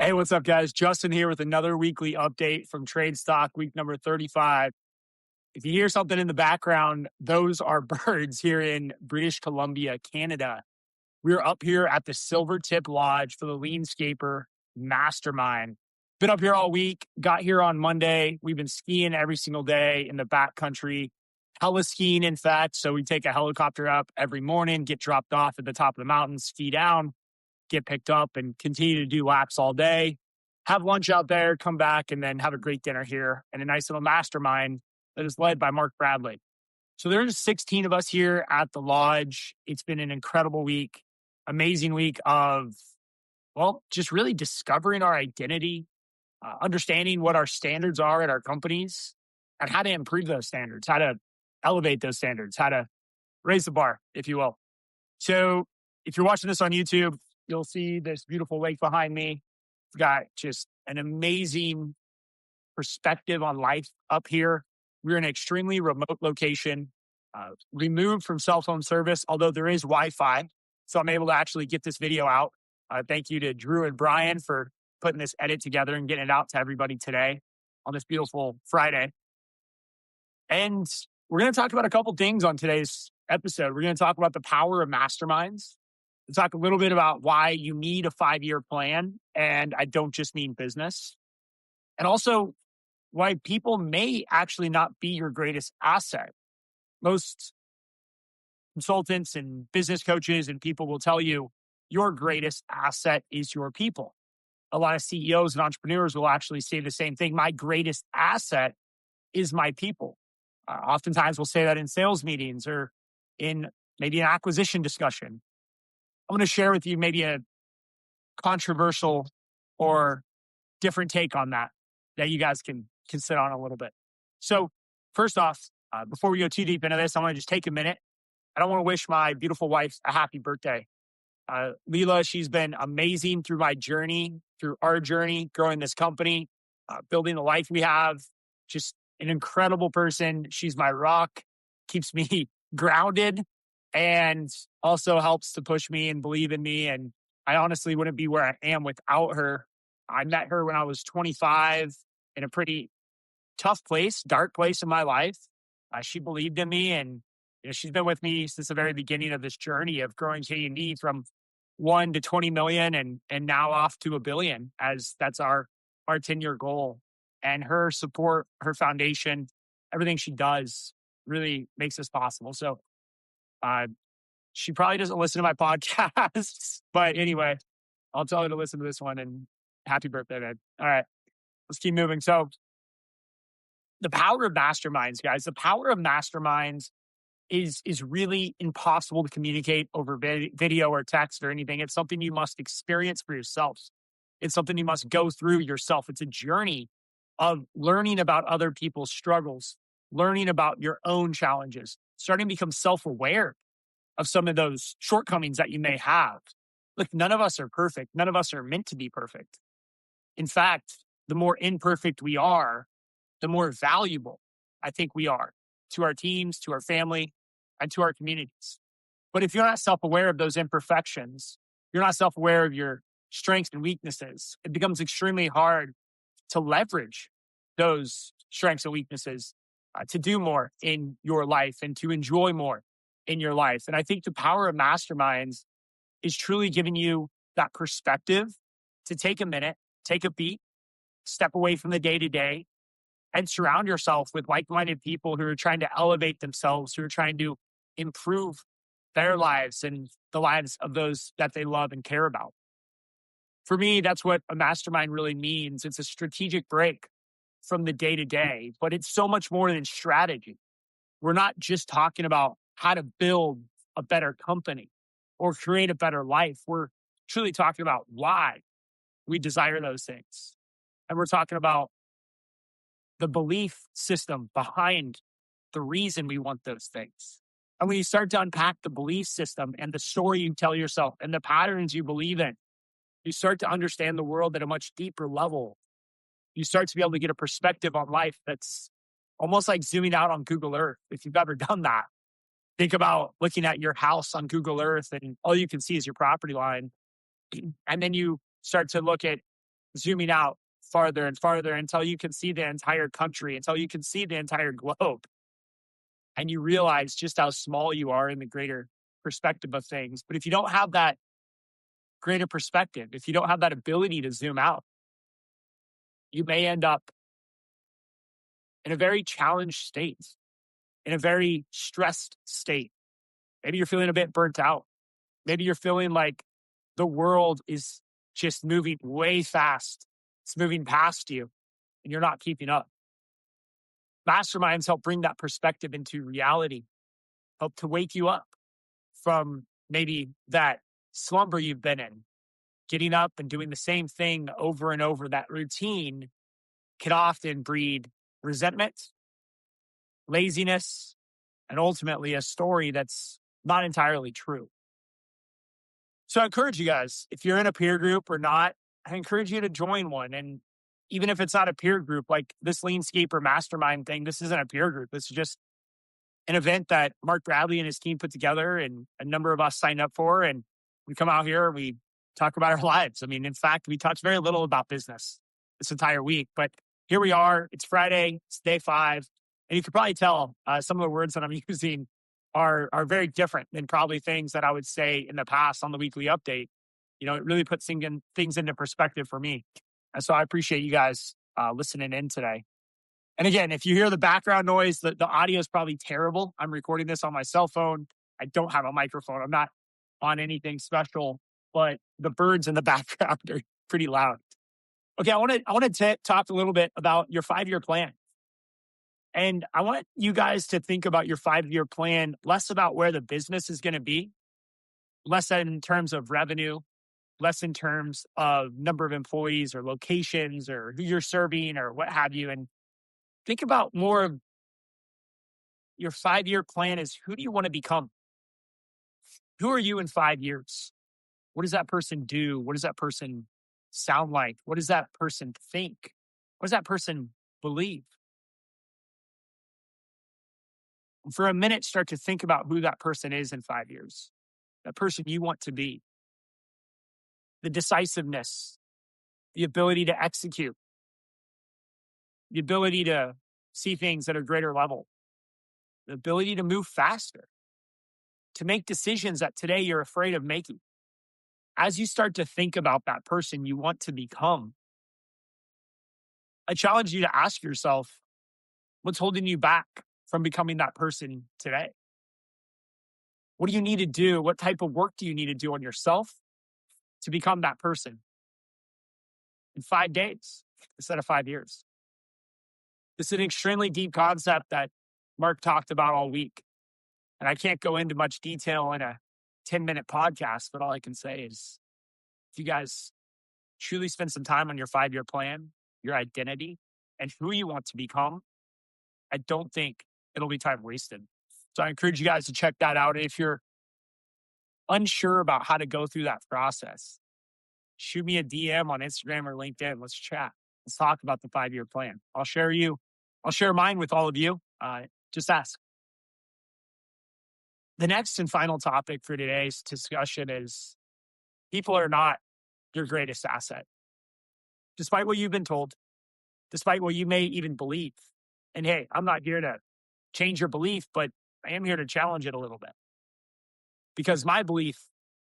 Hey, what's up, guys? Justin here with another weekly update from Trade Stock, week number 35. If you hear something in the background, those are birds here in British Columbia, Canada. We're up here at the SilverTip Lodge for the Leanscaper Mastermind. Been up here all week, got here on Monday. We've been skiing every single day in the backcountry, Heli-Skiing, in fact. So we take a helicopter up every morning, get dropped off at the top of the mountain, ski down, get picked up, and continue to do laps all day, have lunch out there, come back, and then have a great dinner here and a nice little mastermind that is led by Mark Bradley. So there's 16 of us here at the lodge. It's been an incredible week, amazing week of, well, just really discovering our identity, understanding what our standards are at our companies and how to improve those standards, how to elevate those standards, how to raise the bar, if you will. So if you're watching this on YouTube, you'll see this beautiful lake behind me. It's got just an amazing perspective on life up here. We're in an extremely remote location, removed from cell phone service, although there is Wi-Fi. So I'm able to actually get this video out. Thank you to Drew and Brian for putting this edit together and getting it out to everybody today on this beautiful Friday. And we're going to talk about a couple things on today's episode. We're going to talk about the power of masterminds. We'll talk a little bit about why you need a 5-year plan. And I don't just mean business. And also why people may actually not be your greatest asset. Most consultants and business coaches and people will tell you your greatest asset is your people. A lot of CEOs and entrepreneurs will actually say the same thing. My greatest asset is my people. Oftentimes we'll say that in sales meetings or in maybe an acquisition discussion. I'm going to share with you maybe a controversial or different take on that you guys can sit on a little bit. So first off, before we go too deep into this, I want to just take a minute. I don't want to wish my beautiful wife a happy birthday. Leela, she's been amazing through my journey, through our journey, growing this company, building the life we have. Just an incredible person. She's my rock, keeps me grounded, and also helps to push me and believe in me. And I honestly wouldn't be where I am without her. I met her when I was 25 in a pretty tough place, dark place in my life. She believed in me, and she's been with me since the very beginning of this journey of growing K&D from 1 to 20 million and now off to $1 billion, as that's our 10-year goal. And her support, her foundation, everything she does really makes this possible. So she probably doesn't listen to my podcasts, but anyway, I'll tell her to listen to this one, and happy birthday, man. All right, let's keep moving. So the power of masterminds, guys, the power of masterminds is really impossible to communicate over video or text or anything. It's something you must experience for yourselves. It's something you must go through yourself. It's a journey of learning about other people's struggles, learning about your own challenges, starting to become self-aware of some of those shortcomings that you may have. Look, none of us are perfect. None of us are meant to be perfect. In fact, the more imperfect we are, the more valuable I think we are to our teams, to our family, and to our communities. But if you're not self-aware of those imperfections, you're not self-aware of your strengths and weaknesses, it becomes extremely hard to leverage those strengths and weaknesses to do more in your life and to enjoy more in your life. And I think the power of masterminds is truly giving you that perspective to take a minute, take a beat, step away from the day-to-day, and surround yourself with like-minded people who are trying to elevate themselves, who are trying to improve their lives and the lives of those that they love and care about. For me, that's what a mastermind really means. It's a strategic break from the day-to-day, but it's so much more than strategy. We're not just talking about how to build a better company or create a better life. We're truly talking about why we desire those things. And we're talking about the belief system behind the reason we want those things. And when you start to unpack the belief system and the story you tell yourself and the patterns you believe in, you start to understand the world at a much deeper level. You start to be able to get a perspective on life that's almost like zooming out on Google Earth, if you've ever done that. Think about looking at your house on Google Earth and all you can see is your property line. And then you start to look at zooming out farther and farther until you can see the entire country, until you can see the entire globe. And you realize just how small you are in the greater perspective of things. But if you don't have that greater perspective, if you don't have that ability to zoom out, you may end up in a very challenged state, in a very stressed state. Maybe you're feeling a bit burnt out. Maybe you're feeling like the world is just moving way fast. It's moving past you and you're not keeping up. Masterminds help bring that perspective into reality, help to wake you up from maybe that slumber you've been in. Getting up and doing the same thing over and over, that routine can often breed resentment, laziness, and ultimately a story that's not entirely true. So I encourage you guys, if you're in a peer group or not, I encourage you to join one. And even if it's not a peer group, like this Leanscaper mastermind thing, this isn't a peer group. This is just an event that Mark Bradley and his team put together and a number of us signed up for. And we come out here and we talk about our lives. I mean, in fact, we touch very little about business this entire week, but here we are. It's Friday. It's day 5. And you can probably tell some of the words that I'm using are very different than probably things that I would say in the past on the weekly update. You know, it really puts things into perspective for me. And so I appreciate you guys listening in today. And again, if you hear the background noise, the audio is probably terrible. I'm recording this on my cell phone. I don't have a microphone. I'm not on anything special, but the birds in the background are pretty loud. Okay, I want to talk a little bit about your 5-year plan. And I want you guys to think about your 5-year plan, less about where the business is going to be, less in terms of revenue, less in terms of number of employees or locations or who you're serving or what have you. And think about more of your 5-year plan is who do you want to become? Who are you in 5 years? What does that person do? What does that person sound like? What does that person think? What does that person believe? And for a minute, start to think about who that person is in 5 years, that person you want to be. The decisiveness, the ability to execute, the ability to see things at a greater level, the ability to move faster, to make decisions that today you're afraid of making. As you start to think about that person you want to become, I challenge you to ask yourself, what's holding you back from becoming that person today? What do you need to do? What type of work do you need to do on yourself to become that person in 5 days instead of 5 years? This is an extremely deep concept that Mark talked about all week. And I can't go into much detail in a 10-minute podcast, but all I can say is if you guys truly spend some time on your 5-year plan, your identity, and who you want to become, I don't think it'll be time wasted. So I encourage you guys to check that out. If you're unsure about how to go through that process, shoot me a DM on Instagram or LinkedIn. Let's chat. Let's talk about the 5-year plan. I'll share mine with all of you. Just ask. The next and final topic for today's discussion is people are not your greatest asset. Despite what you've been told, despite what you may even believe. And hey, I'm not here to change your belief, but I am here to challenge it a little bit. Because my belief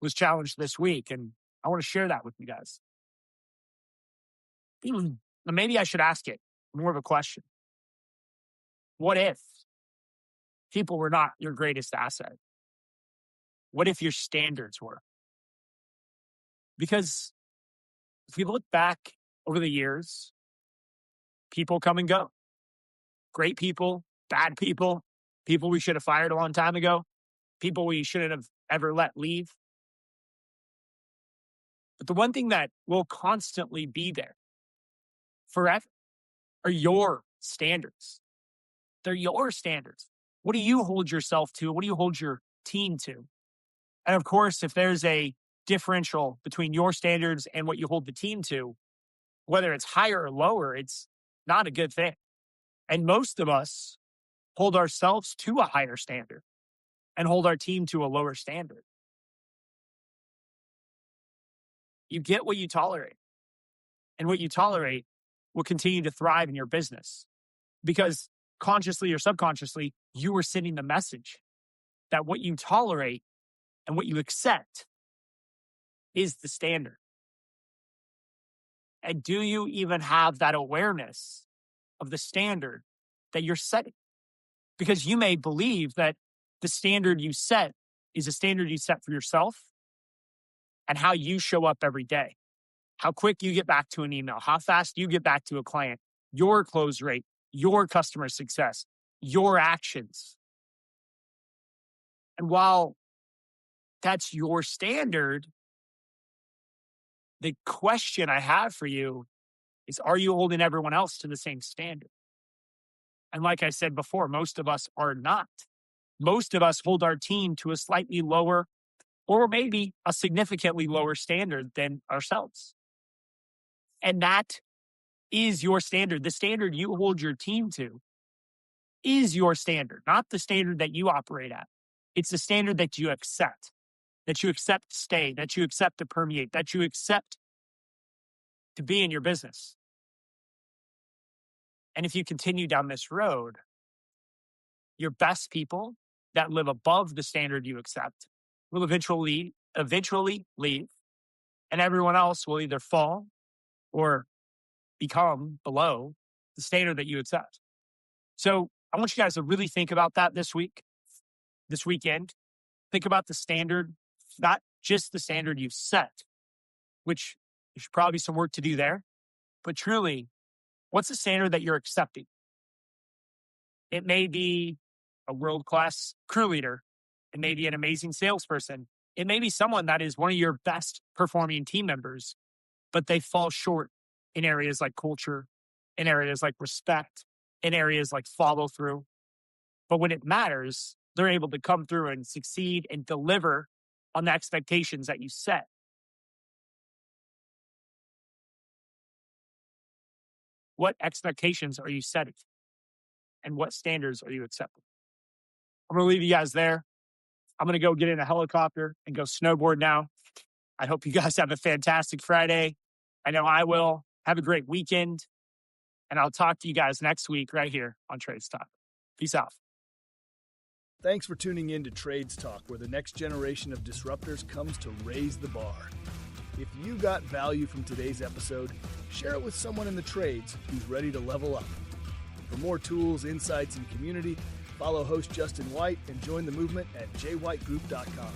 was challenged this week, and I want to share that with you guys. Maybe I should ask it more of a question. What if people were not your greatest asset? What if your standards were? Because if we look back over the years, people come and go. Great people, bad people, people we should have fired a long time ago, people we shouldn't have ever let leave. But the one thing that will constantly be there forever are your standards. They're your standards. What do you hold yourself to? What do you hold your team to? And of course, if there's a differential between your standards and what you hold the team to, whether it's higher or lower, it's not a good thing. And most of us hold ourselves to a higher standard and hold our team to a lower standard. You get what you tolerate. and what you tolerate will continue to thrive in your business. Because consciously or subconsciously, you are sending the message that what you tolerate and what you accept is the standard. And do you even have that awareness of the standard that you're setting? Because you may believe that the standard you set is a standard you set for yourself and how you show up every day, how quick you get back to an email, how fast you get back to a client, your close rate, your customer success, your actions. And while that's your standard, the question I have for you is, are you holding everyone else to the same standard? And like I said before, most of us are not. Most of us hold our team to a slightly lower or maybe a significantly lower standard than ourselves. And that is your standard. The standard you hold your team to is your standard, not the standard that you operate at. It's the standard that you accept to stay, that you accept to permeate, that you accept to be in your business. And if you continue down this road, your best people that live above the standard you accept will eventually leave, and everyone else will either fall or become below the standard that you accept. So I want you guys to really think about that this weekend. Think about the standard, not just the standard you've set, which there's probably some work to do there, but truly, what's the standard that you're accepting? It may be a world-class crew leader. It may be an amazing salesperson. It may be someone that is one of your best performing team members, but they fall short in areas like culture, in areas like respect, in areas like follow through. But when it matters, they're able to come through and succeed and deliver on the expectations that you set. What expectations are you setting? And what standards are you accepting? I'm going to leave you guys there. I'm going to go get in a helicopter and go snowboard now. I hope you guys have a fantastic Friday. I know I will. Have a great weekend. And I'll talk to you guys next week right here on Trades Talk. Peace out. Thanks for tuning in to Trades Talk, where the next generation of disruptors comes to raise the bar. If you got value from today's episode, share it with someone in the trades who's ready to level up. For more tools, insights, and community, follow host Justin White and join the movement at jwhitegroup.com.